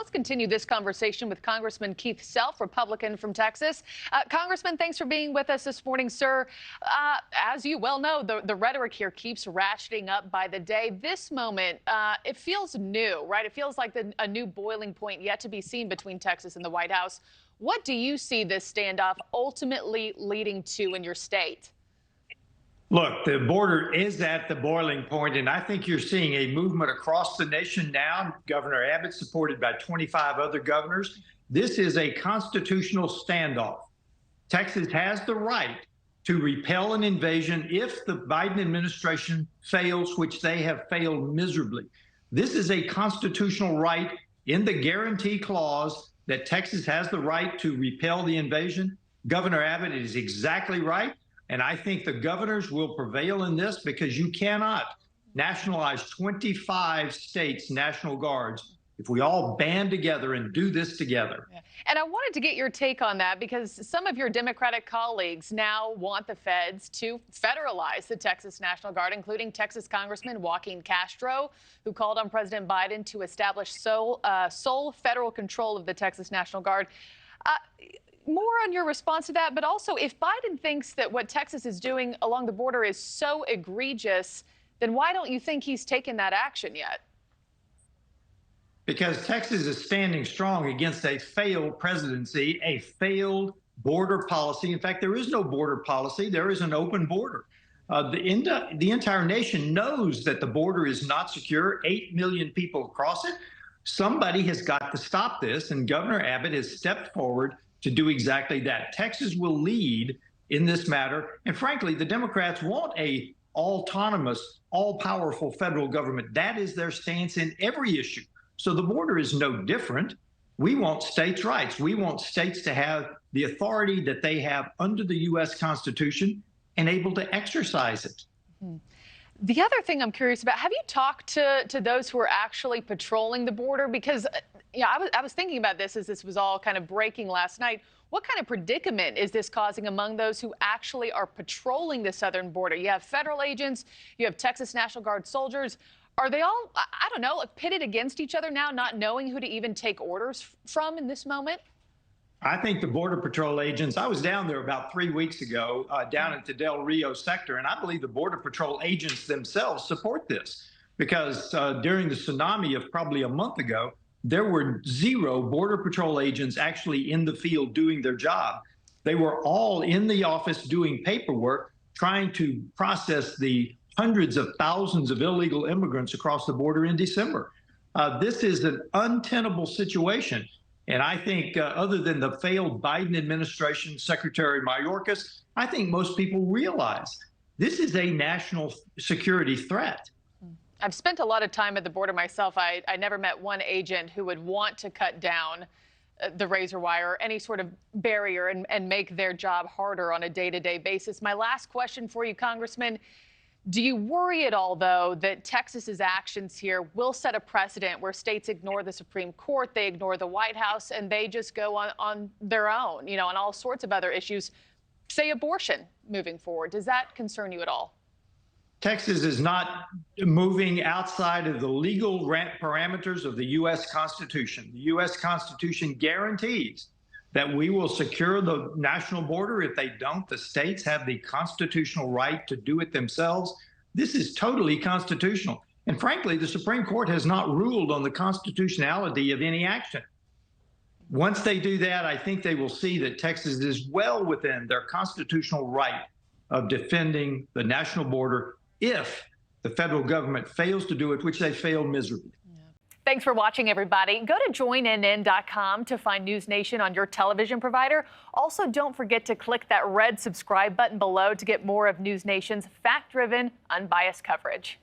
Let's continue this conversation with Congressman Keith Self, Republican from Texas. Congressman, thanks for being with us this morning, sir. As you well know, the rhetoric here keeps ratcheting up by the day. This moment, it feels new, right? It feels like a new boiling point yet to be seen between Texas and the White House. What do you see this standoff ultimately leading to in your state? Look, the border is at the boiling point, and I think you're seeing a movement across the nation now. Governor Abbott, supported by 25 other governors. This is a constitutional standoff. Texas has the right to repel an invasion if the Biden administration fails, which they have failed miserably. This is a constitutional right in the guarantee clause that Texas has the right to repel the invasion. Governor Abbott is exactly right. And I think the governors will prevail in this because you cannot nationalize 25 states' National Guards if we all band together and do this together. Yeah. And I wanted to get your take on that because some of your Democratic colleagues now want the feds to federalize the Texas National Guard, including Texas Congressman Joaquin Castro, who called on President Biden to establish sole federal control of the Texas National Guard. More on your response to that, but also if Biden thinks that what Texas is doing along the border is so egregious, then why don't you think he's taken that action yet? Because Texas is standing strong against a failed presidency, a failed border policy. In fact, there is no border policy. There is an open border. The entire nation knows that the border is not secure. 8 million people cross it. Somebody has got to stop this, and Governor Abbott has stepped forward to do exactly that. Texas will lead in this matter. And frankly, the Democrats want a autonomous, all-powerful federal government. That is their stance in every issue. So the border is no different. We want states' rights. We want states to have the authority that they have under the U.S. Constitution and able to exercise it. Mm-hmm. The other thing I'm curious about, have you talked to those who are actually patrolling the border? Because I was thinking about this as this was all kind of breaking last night. What kind of predicament is this causing among those who actually are patrolling the southern border? You have federal agents, you have Texas National Guard soldiers. Are they all, I don't know, pitted against each other now, not knowing who to even take orders from in this moment? I think the Border Patrol agents, I was down there about 3 weeks ago, down at the Del Rio sector, and I believe the Border Patrol agents themselves support this because during the tsunami of probably a month ago, there were 0 Border Patrol agents actually in the field doing their job. They were all in the office doing paperwork, trying to process the hundreds of thousands of illegal immigrants across the border in December. This is an untenable situation. And I think other than the failed Biden administration, Secretary Mayorkas, I think most people realize this is a national security threat. I've spent a lot of time at the border myself. I never met one agent who would want to cut down the razor wire or any sort of barrier and make their job harder on a day-to-day basis. My last question for you, Congressman. Do you worry at all, though, that Texas's actions here will set a precedent where states ignore the Supreme Court, they ignore the White House, and they just go on their own, on all sorts of other issues, say abortion moving forward? Does that concern you at all? Texas is not moving outside of the legal parameters of the U.S. Constitution. The U.S. Constitution guarantees that we will secure the national border. If they don't, the states have the constitutional right to do it themselves. This is totally constitutional. And frankly, the Supreme Court has not ruled on the constitutionality of any action. Once they do that, I think they will see that Texas is well within their constitutional right of defending the national border if the federal government fails to do it, which they failed miserably. Thanks for watching, everybody. Go to joinnn.com to find NewsNation on your television provider. Also, don't forget to click that red subscribe button below to get more of NewsNation's fact-driven, unbiased coverage.